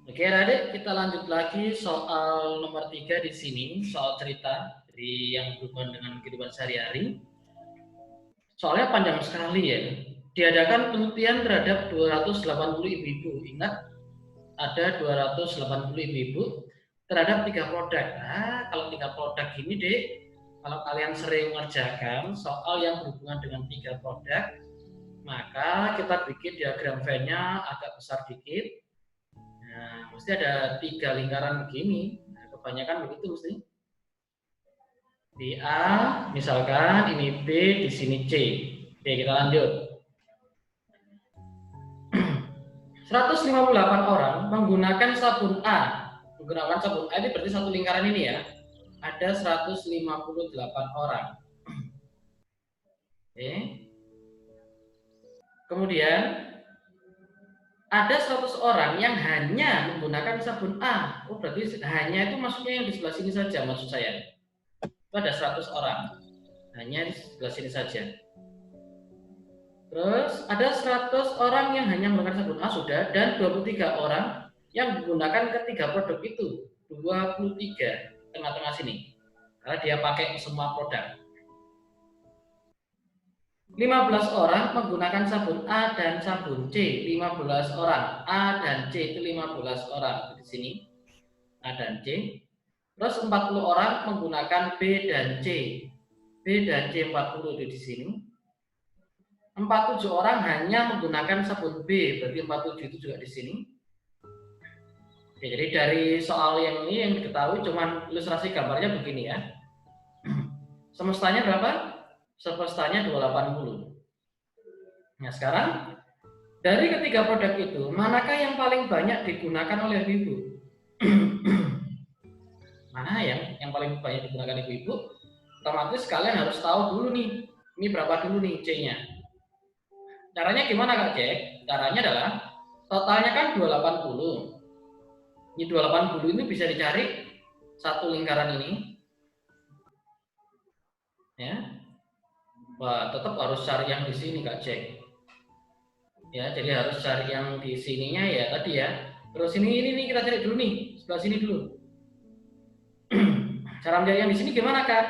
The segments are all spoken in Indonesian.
Oke, adik, kita lanjut lagi soal nomor 3 di sini, soal cerita dari yang berhubungan dengan kehidupan sehari-hari. Soalnya panjang sekali ya. Diadakan penelitian terhadap 280 ibu-ibu. Ingat, ada 280 ibu-ibu terhadap 3 produk. Nah, kalau 3 produk ini, Dek, kalau kalian sering mengerjakan soal yang berhubungan dengan 3 produk, maka kita bikin diagram Venn-nya agak besar dikit. Nah, mesti ada 3 lingkaran begini. Nah, kebanyakan begitu mesti. Di A, misalkan ini B, di sini C. Oke, kita lanjut. 158 orang menggunakan sabun A. Menggunakan sabun A ini berarti satu lingkaran ini ya. Ada 158 orang. Oke. Kemudian ada 100 orang yang hanya menggunakan sabun A. Oh, berarti hanya itu maksudnya yang di sebelah sini saja maksud saya. Itu ada 100 orang. Hanya di sebelah sini saja. Terus ada 100 orang yang hanya menggunakan sabun A sudah, dan 23 orang yang menggunakan ketiga produk itu. 23 tengah-tengah sini. Karena dia pakai semua produk. 15 orang menggunakan sabun A dan sabun C. 15 orang. A dan C itu 15 orang di sini. A dan C. Terus 40 orang menggunakan B dan C. B dan C 40 itu di sini. 47 orang hanya menggunakan sabun B, berarti 47 itu juga di sini. Oke, jadi dari soal yang ini yang diketahui cuman ilustrasi gambarnya begini ya. Semestanya berapa? Semestanya 280. Nah, sekarang dari ketiga produk itu, manakah yang paling banyak digunakan oleh ibu-ibu? Mana yang paling banyak digunakan ibu-ibu? Otomatis kalian harus tahu dulu nih, ini berapa dulu nih C-nya. Caranya gimana Kak Jack? Caranya adalah totalnya kan 280. Ini 280 ini bisa dicari satu lingkaran ini. Ya. Wah, tetap harus cari yang di sini Kak Jack. Ya, jadi harus cari yang di sininya ya tadi ya. Terus ini kita cari dulu nih, sebelah sini dulu. Cara mencari yang di sini gimana Kak?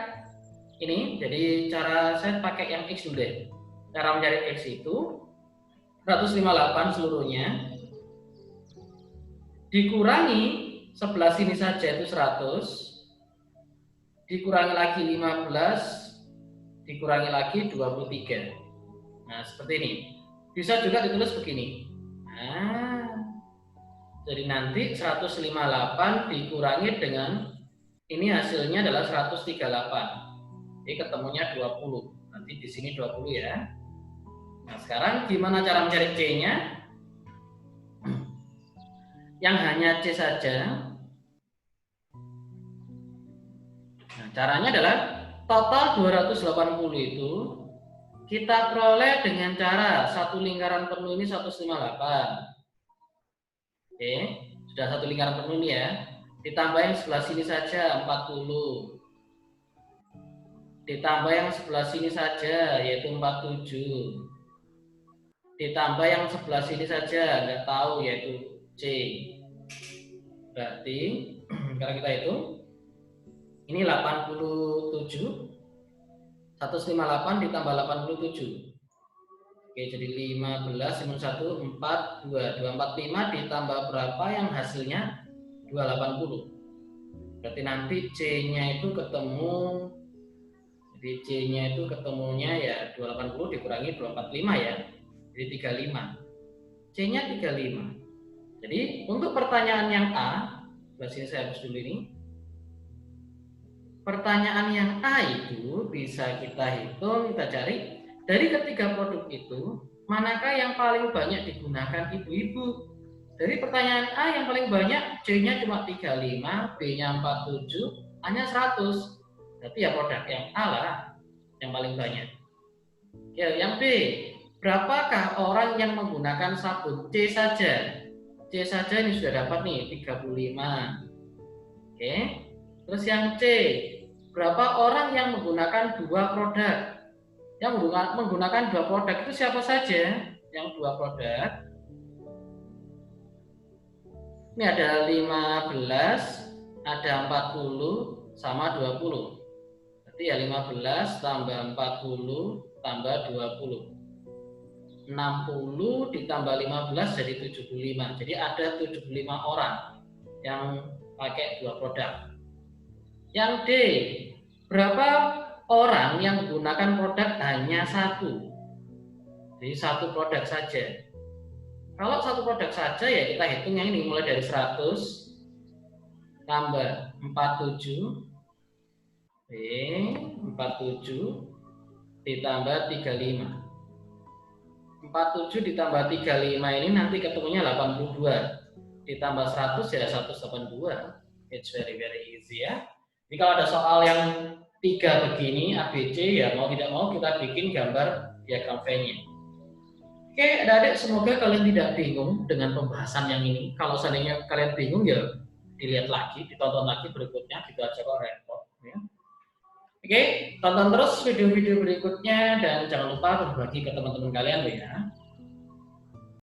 Ini, jadi cara saya pakai yang X dulu deh. Cara mencari X itu 158 seluruhnya dikurangi sebelah sini saja itu 100, dikurangi lagi 15, dikurangi lagi 23. Nah, seperti ini. Bisa juga ditulis begini. Nah, jadi nanti 158 dikurangi dengan ini hasilnya adalah 138. Jadi ketemunya 20. Nanti di sini 20 ya. Nah, sekarang gimana cara mencari C-nya? Yang hanya C saja. Nah, caranya adalah total 280 itu kita peroleh dengan cara satu lingkaran penuh ini 158. Oke, sudah satu lingkaran penuh ini ya. Ditambah yang sebelah sini saja 40. Ditambah yang sebelah sini saja yaitu 47. Ditambah yang sebelah sini saja nggak tahu yaitu C. Berarti kalau kita hitung ini 87. 158 ditambah 87. Oke, jadi 15 minus 1 4 2 245 ditambah berapa yang hasilnya 280. Berarti nanti C-nya itu ketemu, jadi C-nya itu ketemunya ya 280 dikurangi 245 ya. Jadi 35. C-nya 35. Jadi untuk pertanyaan yang A, sini saya hapus dulu ini. Pertanyaan yang A itu bisa kita hitung, kita cari dari ketiga produk itu, manakah yang paling banyak digunakan ibu-ibu? Dari pertanyaan A yang paling banyak, C-nya cuma 35, B-nya 47, A-nya 100. Berarti ya produk yang A lah yang paling banyak. Oke, yang B, berapakah orang yang menggunakan sabun C saja? C saja ini sudah dapat nih 35. Oke. Terus yang C, berapa orang yang menggunakan dua produk? Yang menggunakan dua produk itu siapa saja? Yang dua produk. Ini ada 15, ada 40 sama 20. Berarti ya 15 tambah 40 tambah 20. 60 ditambah 15 jadi 75. Jadi ada 75 orang yang pakai 2 produk. Yang D, berapa orang yang menggunakan produk hanya satu? Jadi satu produk saja. Kalau satu produk saja ya kita hitung yang ini mulai dari 100 tambah 47 B 47 ditambah 35. 47 ditambah 35 ini nanti ketemunya 82 ditambah 100 ya 182. It's very easy ya. Jadi kalau ada soal yang 3 begini ABC ya mau tidak mau kita bikin gambar diagram V-nya. Oke, adik-adik, semoga kalian tidak bingung dengan pembahasan yang ini. Kalau seandainya kalian bingung ya dilihat lagi, ditonton lagi berikutnya, gitu aja kok repot. Ya. Oke, tonton terus video-video berikutnya dan jangan lupa berbagi ke teman-teman kalian ya.